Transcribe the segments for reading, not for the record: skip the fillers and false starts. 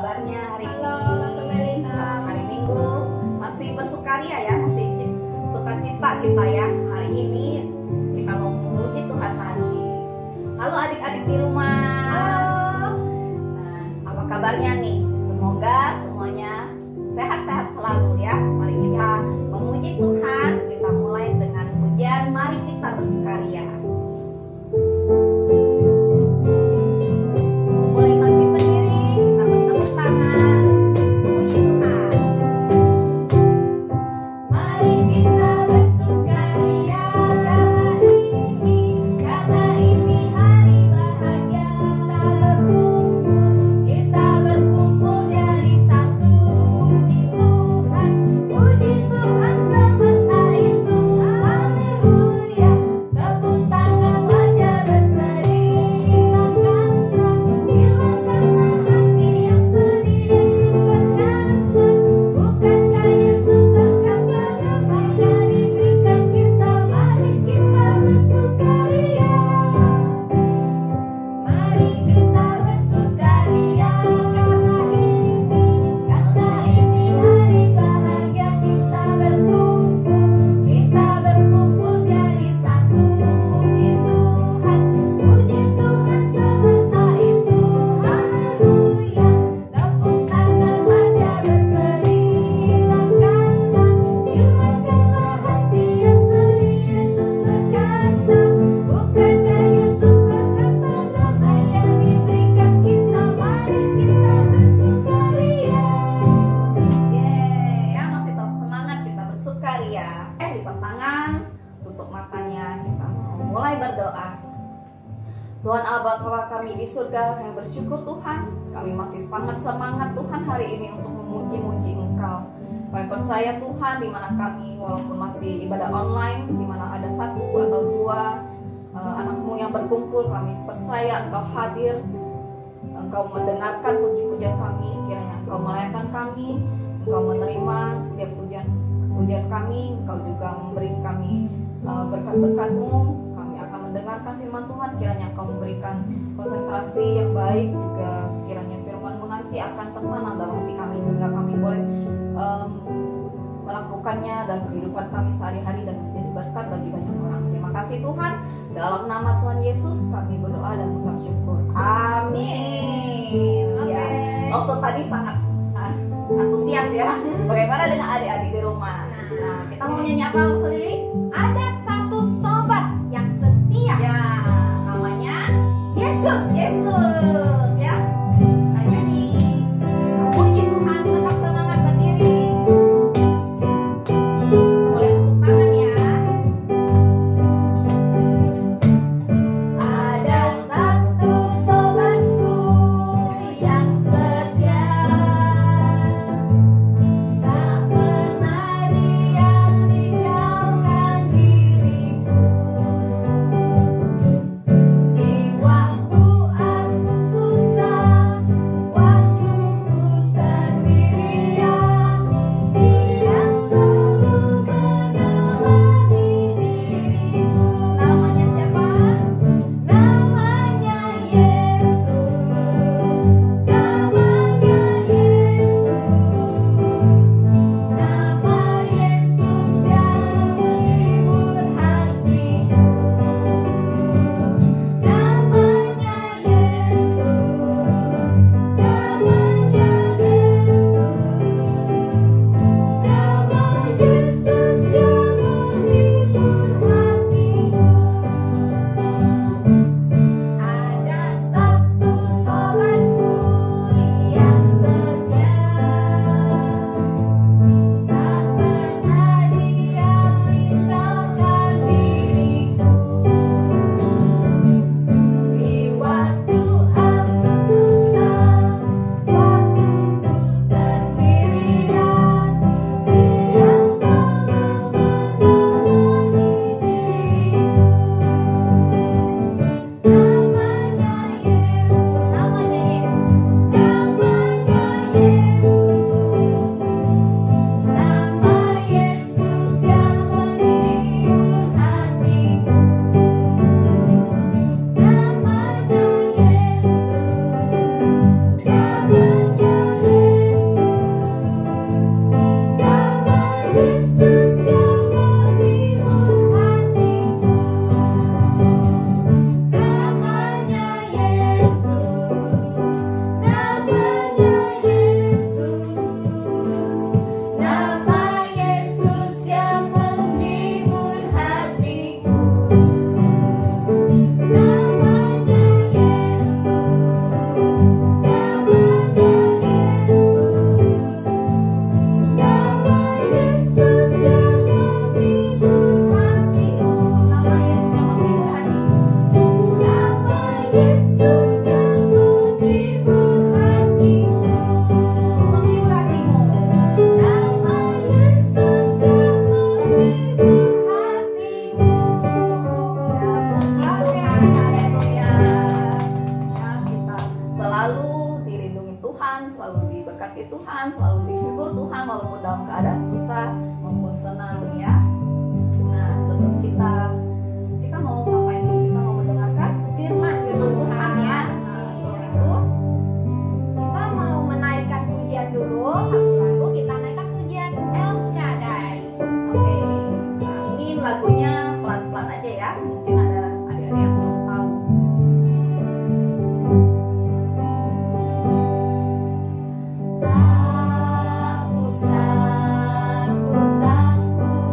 kabarnya hari ini? Halo, Melita. Selamat hari Minggu. Masih bersukaria ya, masih sukacita kita ya. Hari ini kita mau memuji Tuhan lagi. Halo adik-adik di rumah. Halo. Nah, apa kabarnya nih? Semoga semuanya sehat-sehat selalu ya. Mari kita memuji Tuhan. Kita mulai dengan pujian. Mari kita bersukaria. Boleh bangkit berdiri, kita bertepuk tangan, memuji Tuhan. Mari kita bersukaria karena ini hari bahagia kita berkumpul jadi satu di Tuhan. Puji Tuhan semesta itu, haleluya. Tepuk tangan wajah berseri, hilangkanlah hati yang sedih. Bukankah Yesus berkata damai diberikan kita? Mari kita bersukaria. Mari kita bersukaria karena ini hari bahagia kita berkumpul jadi satu. Puji Tuhan semesta itu, haleluya. Tepuk tangan wajah berseri, hilangkanlah hati yang sedih. Yesus berkata, bukankah Yesus berkata damai yang diberikan kita? Mari kita bersukaria. Yeay, ya masih tetap semangat kita bersukaria. Lipat tangan, tutup matanya, kita mau mulai berdoa. Tuhan Allah Bapa kami di surga, kami bersyukur Tuhan, kami masih semangat Tuhan hari ini untuk memuji-muji Engkau. Kami percaya Tuhan di mana kami walaupun masih ibadah online, di mana ada satu atau dua anak-Mu yang berkumpul, kami percaya Engkau hadir, Engkau mendengarkan puji-pujian kami, kiranya Engkau melayani kami, Engkau menerima setiap pujian kami, Engkau juga memberi kami berkat-berkat-Mu. Kami akan mendengarkan firman Tuhan, kiranya Engkau memberikan konsentrasi yang baik, juga kiranya firman-Mu nanti akan tertanam dalam hati kami sehingga kami boleh melakukannya dalam kehidupan kami sehari-hari dan menjadi berkat bagi banyak orang. Terima kasih Tuhan, dalam nama Tuhan Yesus kami berdoa dan mengucap syukur. Amin. Amin. Ya, Loso tadi sangat antusias ya. Bagaimana dengan adik-adik di rumah? Nah, kita mau nyanyi apa Loso Lili? Ada satu sobat yang setia, Ya, namanya Yesus. Yesus ya. Ayo nyanyi. Puji Tuhan, tetap semangat berdiri. Boleh tepuk tangan ya. Ada satu sobatku yang setia, tak pernah dia tinggalkan diriku. Di waktu aku selalu dilindungi Tuhan, selalu diberkati Tuhan, selalu dihibur Tuhan walaupun dalam keadaan susah maupun senang ya. Nah, sebelum kita mau ngapain dulu? Kita mau mendengarkan Firman Tuhan ya. Nah, sebelum itu Kita mau menaikkan pujian dulu. Satu lagu kita naikkan pujian El Shaddai. oke. Nah, ini lagunya pelan-pelan aja ya. Mungkin ada adik-adik yang belum tahu. Tak usah ku takut,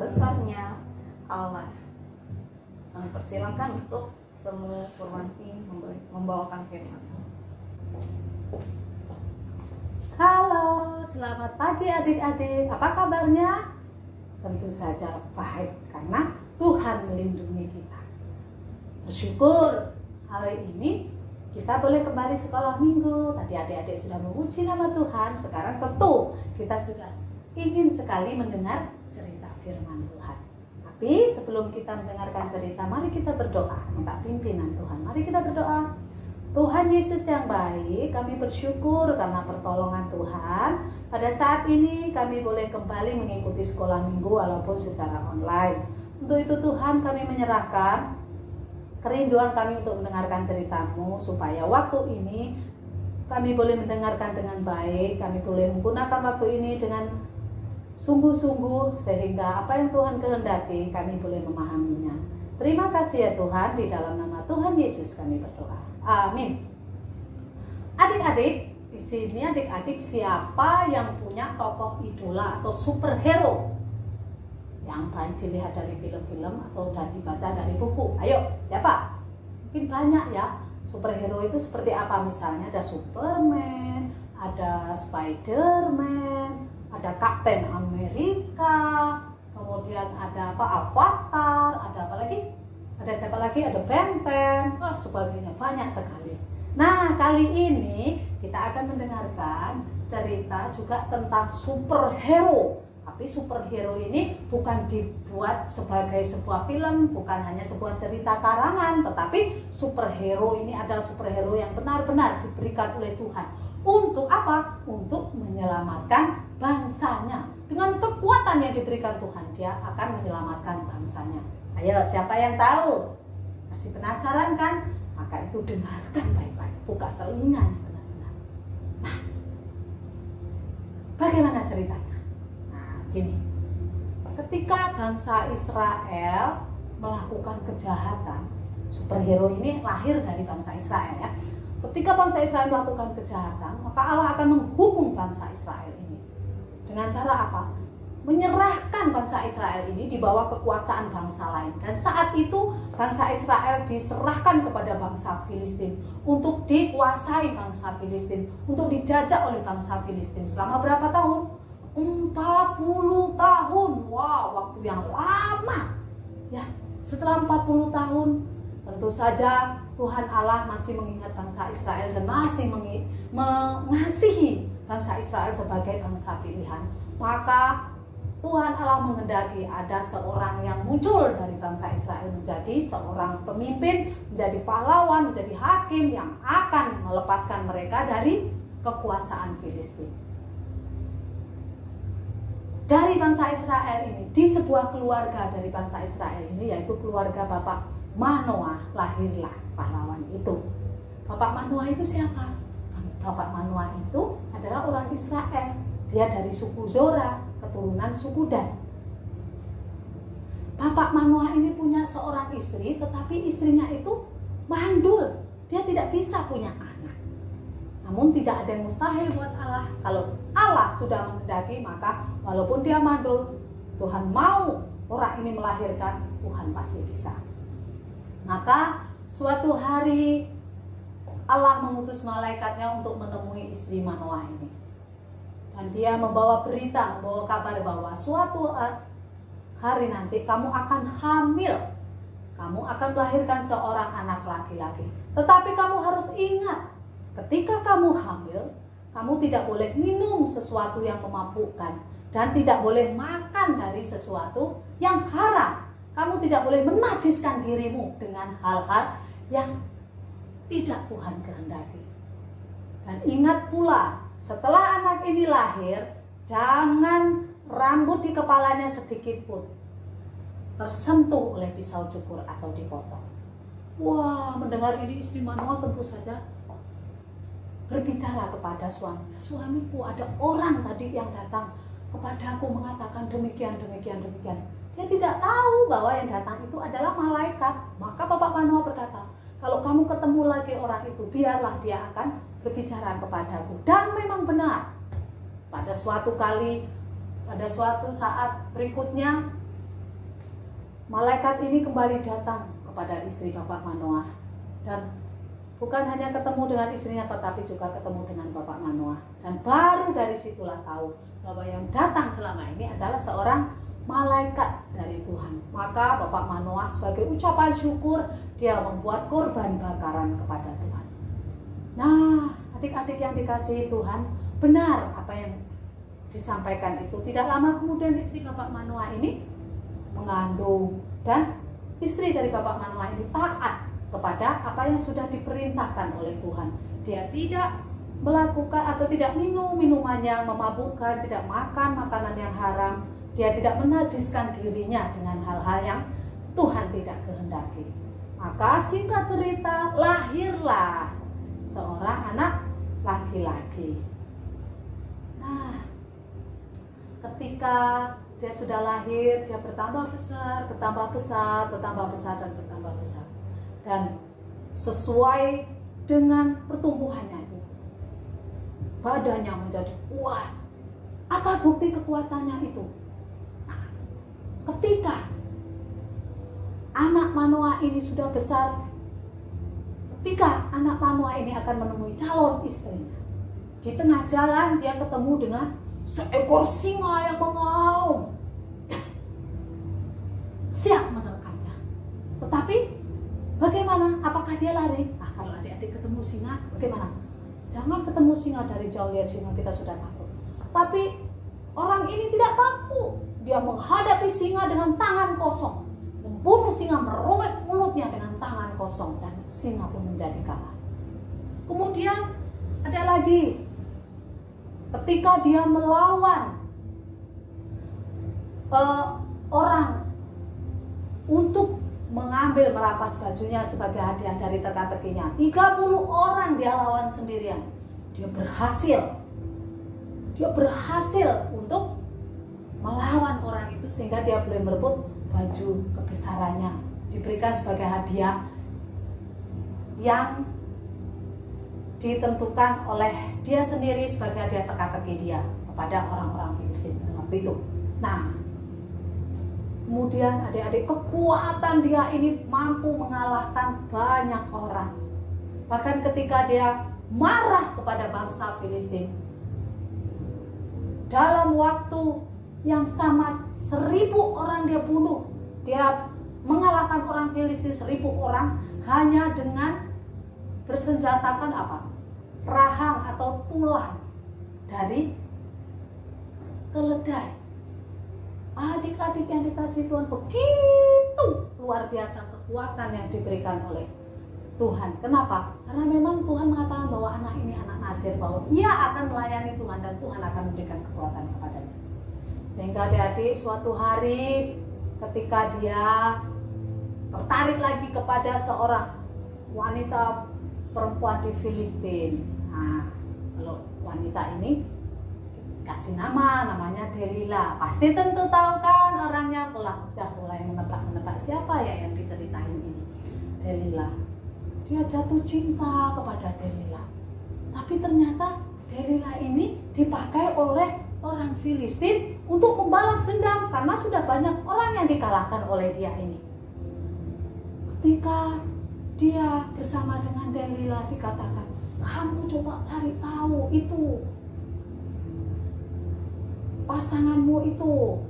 besarnya Allah. Kami persilahkan untuk Semu Purwanti membawakan firman. Halo, selamat pagi adik-adik. Apa kabarnya? Tentu saja baik karena Tuhan melindungi kita. Bersyukur hari ini kita boleh kembali sekolah minggu. Tadi adik-adik sudah memuji nama Tuhan. Sekarang tentu kita sudah ingin sekali mendengar cerita firman Tuhan. Tapi sebelum kita mendengarkan cerita, mari kita berdoa, minta pimpinan Tuhan. Mari kita berdoa. Tuhan Yesus yang baik, kami bersyukur karena pertolongan Tuhan. Pada saat ini kami boleh kembali mengikuti sekolah minggu walaupun secara online. Untuk itu Tuhan, kami menyerahkan kerinduan kami untuk mendengarkan cerita-Mu, supaya waktu ini kami boleh mendengarkan dengan baik. Kami boleh menggunakan waktu ini dengan sungguh-sungguh, sehingga apa yang Tuhan kehendaki kami boleh memahaminya. Terima kasih ya Tuhan, di dalam nama Tuhan Yesus kami berdoa. Amin. Adik-adik, di sini adik-adik siapa yang punya tokoh idola atau superhero yang banyak dilihat dari film-film atau dan dibaca dari buku? Ayo, siapa? Mungkin banyak ya. Superhero itu seperti apa? Misalnya ada Superman, ada Spiderman, ada Kapten Amerika, kemudian ada Avatar, ada apa lagi? Ada siapa lagi? Ada Ben 10, sebagainya, banyak sekali. Nah, kali ini kita akan mendengarkan cerita juga tentang superhero. Tapi superhero ini bukan dibuat sebagai sebuah film, bukan hanya sebuah cerita karangan, tetapi superhero ini adalah superhero yang benar-benar diberikan oleh Tuhan. Untuk apa? Untuk menyelamatkan bangsanya. Dengan kekuatan yang diberikan Tuhan, dia akan menyelamatkan bangsanya. Ayo, siapa yang tahu? Masih penasaran kan? Maka itu dengarkan baik-baik, buka telinganya benar-benar. Nah, bagaimana ceritanya? Nah, gini. Ketika bangsa Israel melakukan kejahatan, superhero ini lahir dari bangsa Israel ya. Ketika bangsa Israel melakukan kejahatan, maka Allah akan menghukum bangsa Israel ini. Dengan cara apa? Menyerahkan bangsa Israel ini di bawah kekuasaan bangsa lain. Dan saat itu bangsa Israel diserahkan kepada bangsa Filistin untuk dikuasai bangsa Filistin, untuk dijajah oleh bangsa Filistin selama berapa tahun? 40 tahun. Wow, waktu yang lama. Ya, setelah 40 tahun tentu saja Tuhan Allah masih mengingat bangsa Israel dan masih mengasihi bangsa Israel sebagai bangsa pilihan. Maka Tuhan Allah menghendaki ada seorang yang muncul dari bangsa Israel menjadi seorang pemimpin, menjadi pahlawan, menjadi hakim yang akan melepaskan mereka dari kekuasaan Filistin. Dari bangsa Israel ini, di sebuah keluarga dari bangsa Israel ini, yaitu keluarga Bapak Manoah, lahirlah pahlawan itu. Bapak Manoah itu siapa? Bapak Manoah itu adalah orang Israel. Dia dari suku Zora, keturunan suku Dan. Bapak Manoah ini punya seorang istri, tetapi istrinya itu mandul. Dia tidak bisa punya anak. Namun tidak ada yang mustahil buat Allah. Kalau Allah sudah menghendaki, maka walaupun dia mandul, Tuhan mau orang ini melahirkan, Tuhan pasti bisa. Maka suatu hari Allah mengutus malaikatnya untuk menemui istri Manoah ini. Dan dia membawa berita, membawa kabar bahwa suatu hari nanti kamu akan hamil. Kamu akan melahirkan seorang anak laki-laki. Tetapi kamu harus ingat, ketika kamu hamil, kamu tidak boleh minum sesuatu yang memabukkan. Dan tidak boleh makan dari sesuatu yang haram. Kamu tidak boleh menajiskan dirimu dengan hal-hal yang tidak Tuhan kehendaki. Dan ingat pula, setelah anak ini lahir, jangan rambut di kepalanya sedikit pun tersentuh oleh pisau cukur atau dipotong. Wah, mendengar ini istri Manoah tentu saja berbicara kepada suaminya. Suamiku, ada orang tadi yang datang kepadaku mengatakan demikian. Dia tidak tahu bahwa yang datang itu adalah malaikat. Maka Bapak Manoah berkata, kalau kamu ketemu lagi orang itu, biarlah dia akan berbicara kepadaku. Dan memang benar. Pada suatu saat berikutnya, malaikat ini kembali datang kepada istri Bapak Manoah, dan bukan hanya ketemu dengan istrinya tetapi juga ketemu dengan Bapak Manoah, dan baru dari situlah tahu bahwa yang datang selama ini adalah seorang malaikat dari Tuhan. Maka Bapak Manoah sebagai ucapan syukur dia membuat korban bakaran kepada Tuhan. Nah, adik-adik yang dikasihi Tuhan, benar apa yang disampaikan itu. Tidak lama kemudian istri Bapak Manoah ini mengandung, dan istri dari Bapak Manoah ini taat kepada apa yang sudah diperintahkan oleh Tuhan. Dia tidak melakukan atau tidak minum minuman yang memabukkan, tidak makan makanan yang haram, dia tidak menajiskan dirinya dengan hal-hal yang Tuhan tidak kehendaki. Maka singkat cerita, lahirlah seorang anak laki-laki. Nah, ketika dia sudah lahir, dia bertambah besar, bertambah besar, bertambah besar, dan bertambah besar. Dan sesuai dengan pertumbuhannya itu, badannya menjadi kuat. Apa bukti kekuatannya itu? Nah, ketika anak Manoah ini sudah besar, ketika anak Manoah ini akan menemui calon istrinya, di tengah jalan dia ketemu dengan seekor singa yang mengaum, siap menerkamnya. Tetapi bagaimana? Apakah dia lari? Kalau adik-adik ketemu singa, bagaimana? Jangan ketemu singa dari jauh, lihat singa kita sudah takut. Tapi orang ini tidak takut. Dia menghadapi singa dengan tangan kosong, membunuh singa, merobek mulutnya dengan tangan kosong, dan singa pun menjadi kalah. Kemudian ada lagi, ketika dia melawan orang untuk mengambil merampas bajunya sebagai hadiah dari teka-tekinya, 30 orang dia lawan sendirian. Dia berhasil untuk melawan orang itu sehingga dia boleh merebut baju kebesarannya, diberikan sebagai hadiah yang ditentukan oleh dia sendiri sebagai hadiah teka-teki dia kepada orang-orang Filistin waktu itu. Nah, kemudian adik-adik, kekuatan dia ini mampu mengalahkan banyak orang. Bahkan ketika dia marah kepada bangsa Filistin, dalam waktu yang sama 1000 orang dia bunuh. Dia mengalahkan orang Filistin 1000 orang hanya dengan bersenjatakan apa? Rahang atau tulang dari keledai. Adik-adik yang dikasih Tuhan, begitu luar biasa kekuatan yang diberikan oleh Tuhan. Kenapa? Karena memang Tuhan mengatakan bahwa anak ini anak Nasir, bahwa ia akan melayani Tuhan dan Tuhan akan memberikan kekuatan kepadanya. Sehingga adik-adik suatu hari ketika dia tertarik lagi kepada seorang wanita perempuan di Filistin. Nah, kalau wanita ini kasih namanya Delila. Pasti tentu tahu kan orangnya, udah mulai menebak siapa ya yang diceritain ini. Delila. Dia jatuh cinta kepada Delila. Tapi ternyata Delila ini dipakai oleh orang Filistin untuk membalas dendam karena sudah banyak orang yang dikalahkan oleh dia ini. Ketika dia bersama dengan Delila, dikatakan, kamu coba cari tahu itu pasanganmu itu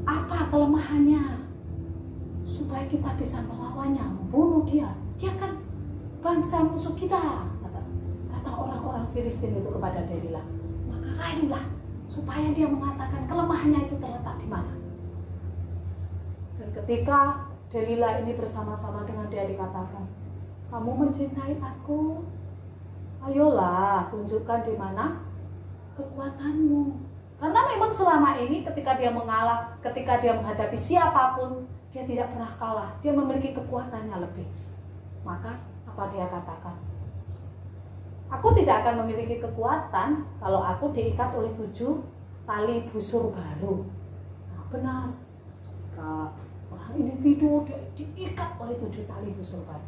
apa kelemahannya supaya kita bisa melawannya, membunuh dia. Dia kan bangsa musuh kita, kata orang-orang Filistin itu kepada Delila. Maka rayulah supaya dia mengatakan kelemahannya itu terletak di mana. Dan ketika Delila ini bersama-sama dengan dia, dikatakan, kamu mencintai aku, ayolah tunjukkan di mana kekuatanmu. Karena memang selama ini ketika dia mengalah, ketika dia menghadapi siapapun, dia tidak pernah kalah. Dia memiliki kekuatannya lebih. Maka apa dia katakan? Aku tidak akan memiliki kekuatan kalau aku diikat oleh 7 tali busur baru. Nah, benar. Ketika orang ini tidur, dia diikat oleh 7 tali busur baru.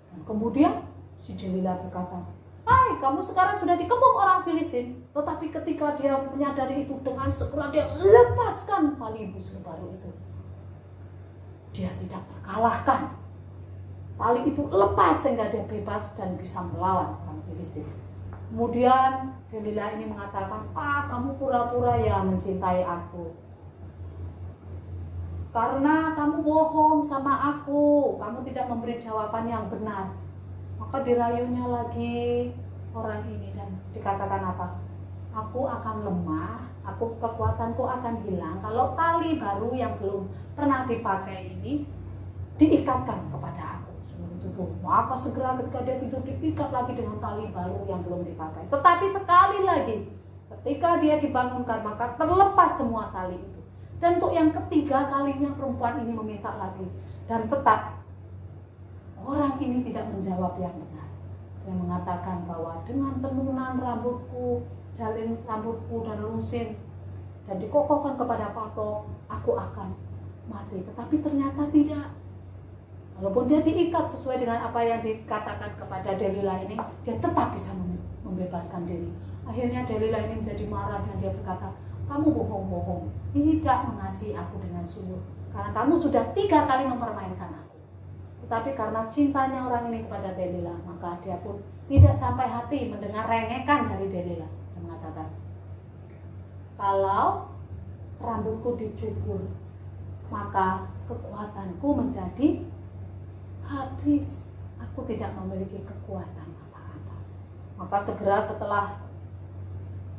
Dan kemudian si Delila berkata, "Hai, kamu sekarang sudah dikepung orang Filistin." Tetapi ketika dia menyadari itu, dengan segera dia lepaskan tali busur baru itu. Dia tidak terkalahkan. Tali itu lepas sehingga dia bebas dan bisa melawan orang Filistin. Kemudian Delila ini mengatakan, "Kamu pura-pura ya mencintai aku. Karena kamu bohong sama aku, kamu tidak memberi jawaban yang benar." Maka dirayunya lagi orang ini dan dikatakan apa? "Aku akan lemah, kekuatanku akan hilang kalau tali baru yang belum pernah dipakai ini diikatkan kepada aku seluruh tubuh." Maka segera ketika dia tidur diikat lagi dengan tali baru yang belum dipakai. Tetapi sekali lagi ketika dia dibangunkan, maka terlepas semua tali itu. Dan untuk yang ketiga kalinya perempuan ini meminta lagi. Dan tetap orang ini tidak menjawab yang benar. Dia mengatakan bahwa dengan tenunan rambutku, jalin rambutku dan lusin, dan dikokohkan kepada patok, aku akan mati. Tetapi ternyata tidak. Walaupun dia diikat sesuai dengan apa yang dikatakan kepada Delila ini, dia tetap bisa membebaskan diri. Akhirnya Delila ini menjadi marah dan dia berkata, "Kamu bohong-bohong, tidak mengasihi aku dengan sungguh, karena kamu sudah 3 kali mempermainkan aku." Tetapi karena cintanya orang ini kepada Delila, maka dia pun tidak sampai hati mendengar rengekan dari Delila. Dia mengatakan, "Kalau rambutku dicukur, maka kekuatanku menjadi habis. Aku tidak memiliki kekuatan apa-apa." Maka segera setelah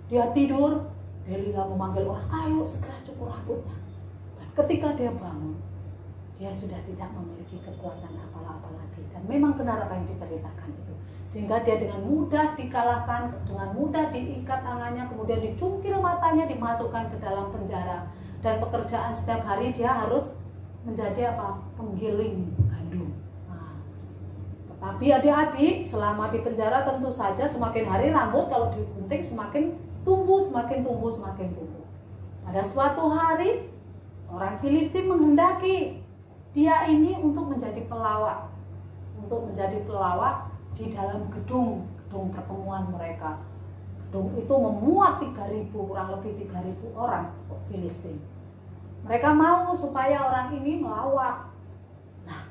dia tidur, Delila memanggil orang, "Ayo segera cukur rambutnya." Dan ketika dia bangun, dia sudah tidak memiliki kekuatan apa-apa lagi. Dan memang benar apa yang diceritakan itu. Sehingga dia dengan mudah dikalahkan, dengan mudah diikat tangannya, kemudian dicungkil matanya, dimasukkan ke dalam penjara. Dan pekerjaan setiap hari dia harus menjadi apa? Penggiling gandum. Nah, tetapi adik-adik, selama di penjara tentu saja semakin hari rambut kalau digunting semakin tumbuh, semakin tumbuh, semakin tumbuh. Pada suatu hari, orang Filistin menghendaki dia ini untuk menjadi pelawak. Untuk menjadi pelawak di dalam gedung pertemuan mereka. Gedung itu memuat 3.000, kurang lebih 3.000 orang Filistin. Mereka mau supaya orang ini melawak. Nah,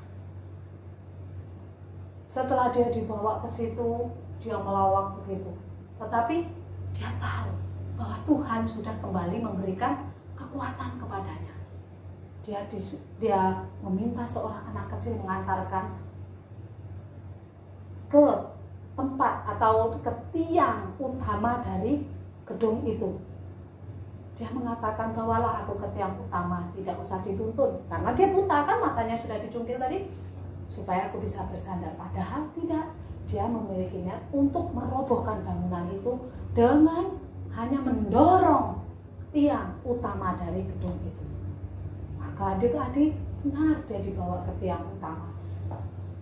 setelah dia dibawa ke situ, dia melawak begitu. Tetapi dia tahu bahwa Tuhan sudah kembali memberikan kekuatan kepadanya. Dia meminta seorang anak kecil mengantarkan ke tempat atau ke tiang utama dari gedung itu. Dia mengatakan, "Bawalah aku ke tiang utama, tidak usah dituntun." Karena dia buta kan, matanya sudah dicungkil tadi, supaya aku bisa bersandar. Padahal tidak. Dia memiliki niat untuk merobohkan bangunan itu dengan hanya mendorong tiang utama dari gedung itu. Maka adik-adik, benar dia dibawa ke tiang utama.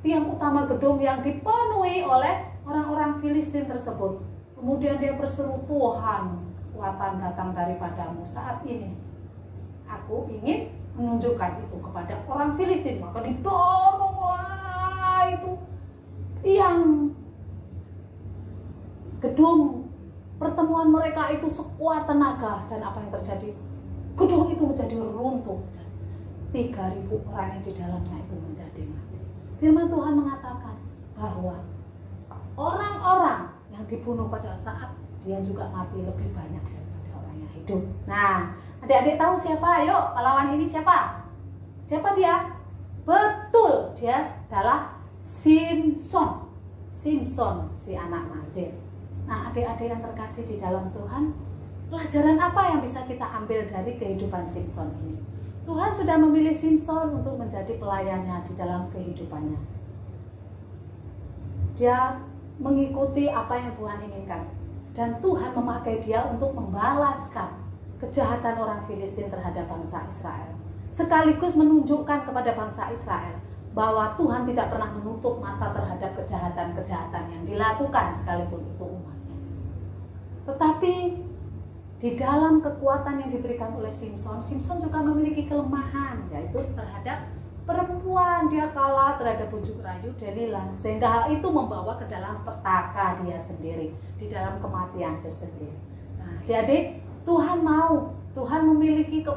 Tiang utama gedung yang dipenuhi oleh orang-orang Filistin tersebut. Kemudian dia berseru, "Tuhan, kekuatan datang daripadamu saat ini. Aku ingin menunjukkan itu kepada orang Filistin." Maka didoronglah itu tiang gedung pertemuan mereka itu sekuat tenaga. Dan apa yang terjadi? Gedung itu menjadi runtuh. 3.000 orang yang di dalamnya itu menjadi mati. Firman Tuhan mengatakan bahwa orang-orang yang dibunuh pada saat dia juga mati lebih banyak daripada orang yang hidup. Nah, adik-adik tahu siapa? Ayo, pahlawan ini siapa? Siapa dia? Betul, dia adalah Simson, si anak Nazir. Nah, adik-adik yang terkasih di dalam Tuhan, pelajaran apa yang bisa kita ambil dari kehidupan Simson ini? Tuhan sudah memilih Simson untuk menjadi pelayannya di dalam kehidupannya. Dia mengikuti apa yang Tuhan inginkan. Dan Tuhan memakai dia untuk membalaskan kejahatan orang Filistin terhadap bangsa Israel. Sekaligus menunjukkan kepada bangsa Israel bahwa Tuhan tidak pernah menutup mata terhadap kejahatan-kejahatan yang dilakukan sekalipun itu umatnya. Tetapi di dalam kekuatan yang diberikan oleh Simson juga memiliki kelemahan, yaitu terhadap perempuan, dia kalah terhadap bujuk rayu Delila, sehingga hal itu membawa ke dalam petaka dia sendiri, di dalam kematian dia sendiri. Nah, adik-adik, Tuhan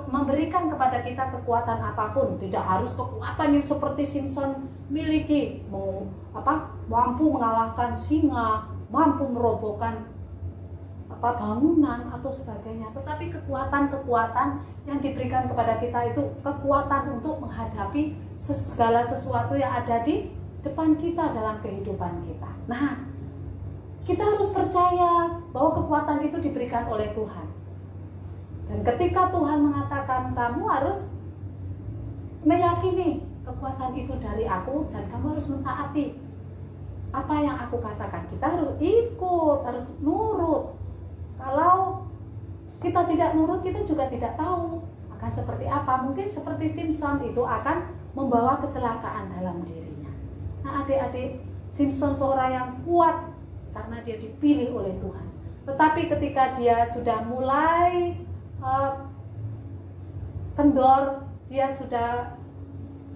memberikan kepada kita kekuatan apapun, tidak harus kekuatan yang seperti Simpson miliki, mampu mengalahkan singa, mampu merobohkan bangunan atau sebagainya, tetapi kekuatan-kekuatan yang diberikan kepada kita itu kekuatan untuk menghadapi segala sesuatu yang ada di depan kita dalam kehidupan kita. Nah, kita harus percaya bahwa kekuatan itu diberikan oleh Tuhan. Dan ketika Tuhan mengatakan kamu harus meyakini kekuatan itu dari aku dan kamu harus mentaati apa yang aku katakan, kita harus ikut, harus nurut. Kalau kita tidak nurut, kita juga tidak tahu akan seperti apa. Mungkin seperti Simpson itu akan membawa kecelakaan dalam dirinya. Nah, adik-adik, Simpson seorang yang kuat karena dia dipilih oleh Tuhan. Tetapi ketika dia sudah mulai kendor, dia sudah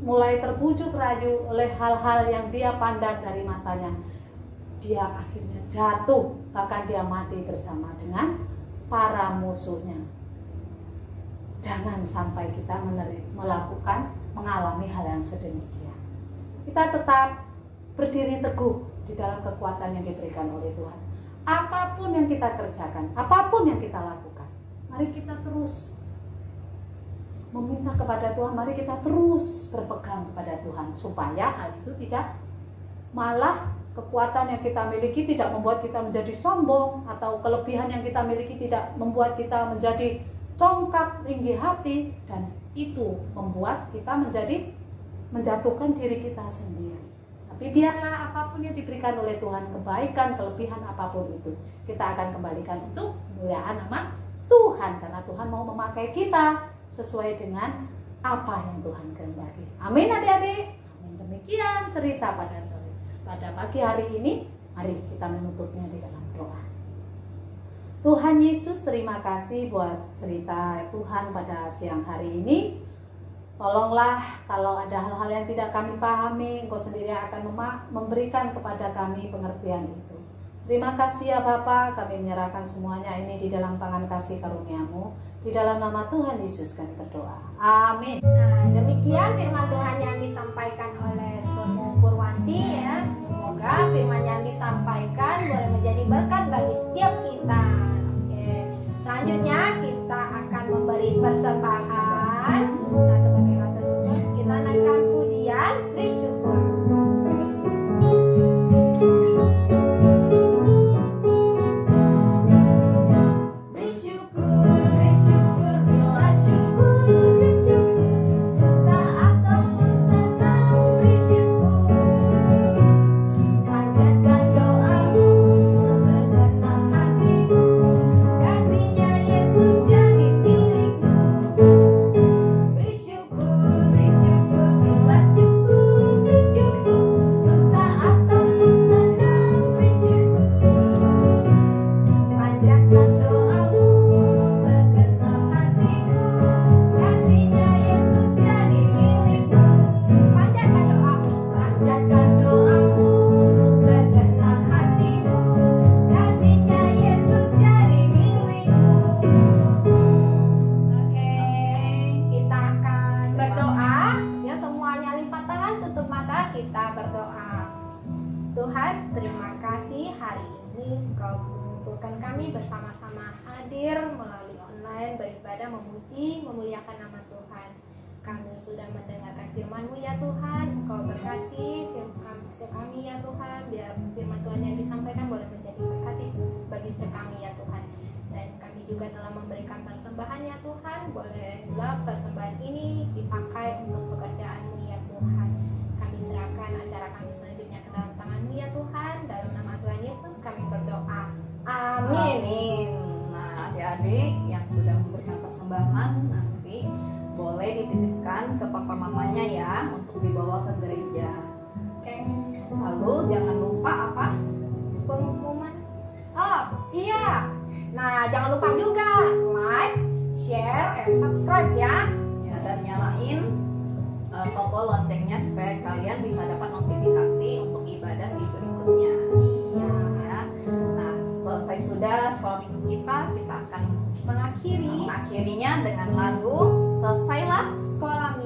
mulai terbujuk rayu oleh hal-hal yang dia pandang dari matanya, dia akhirnya jatuh, bahkan dia mati bersama dengan para musuhnya. Jangan sampai kita mengalami hal yang sedemikian. Kita tetap berdiri teguh di dalam kekuatan yang diberikan oleh Tuhan. Apapun yang kita kerjakan, apapun yang kita lakukan, mari kita terus meminta kepada Tuhan, mari kita terus berpegang kepada Tuhan, supaya hal itu tidak malah kekuatan yang kita miliki tidak membuat kita menjadi sombong, atau kelebihan yang kita miliki tidak membuat kita menjadi congkak tinggi hati, dan itu membuat kita menjatuhkan diri kita sendiri. Tapi biarlah apapun yang diberikan oleh Tuhan, kebaikan, kelebihan apapun itu, kita akan kembalikan untuk kemuliaan nama Tuhan, karena Tuhan mau memakai kita sesuai dengan apa yang Tuhan kehendaki. Amin adik-adik. Amin. Demikian cerita pada pagi hari ini. Mari kita menutupnya di dalam doa. Tuhan Yesus, terima kasih buat cerita Tuhan pada siang hari ini. Tolonglah kalau ada hal-hal yang tidak kami pahami, Engkau sendiri akan memberikan kepada kami pengertian itu. Terima kasih ya Bapa, kami menyerahkan semuanya ini di dalam tangan kasih karunia-Mu. Di dalam nama Tuhan Yesus kami berdoa. Amin. Nah, demikian firman Tuhan yang disampaikan oleh Somo Purwanti ya. Semoga firman yang disampaikan boleh menjadi berkat bagi setiap kita. Oke. Selanjutnya kita akan memberi persembahan. Nah, sebagai rasa syukur kita naikkan pujian bersyukur. Memuliakan nama Tuhan. Kami sudah mendengarkan firman-Mu ya Tuhan. Engkau berkati setiap kami ya Tuhan. Biar firman Tuhan yang disampaikan boleh menjadi berkati bagi setiap kami ya Tuhan. Dan kami juga telah memberikan persembahan ya Tuhan. Bolehlah persembahan ini dipakai untuk pekerjaan-Mu ya Tuhan. Kami serahkan acara kami selanjutnya ke dalam tangan-Mu ya Tuhan. Dalam nama Tuhan Yesus kami berdoa. Amin. Amin. Nah, adik-adik yang sudah memberikan persembahan nanti boleh dititipkan ke papa mamanya ya untuk dibawa ke gereja. Oke. Lalu jangan lupa apa? Pengumuman. Oh iya. Nah jangan lupa juga like, share, and subscribe ya. Ya, dan nyalain tombol lonceng.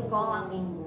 sekolah minggu.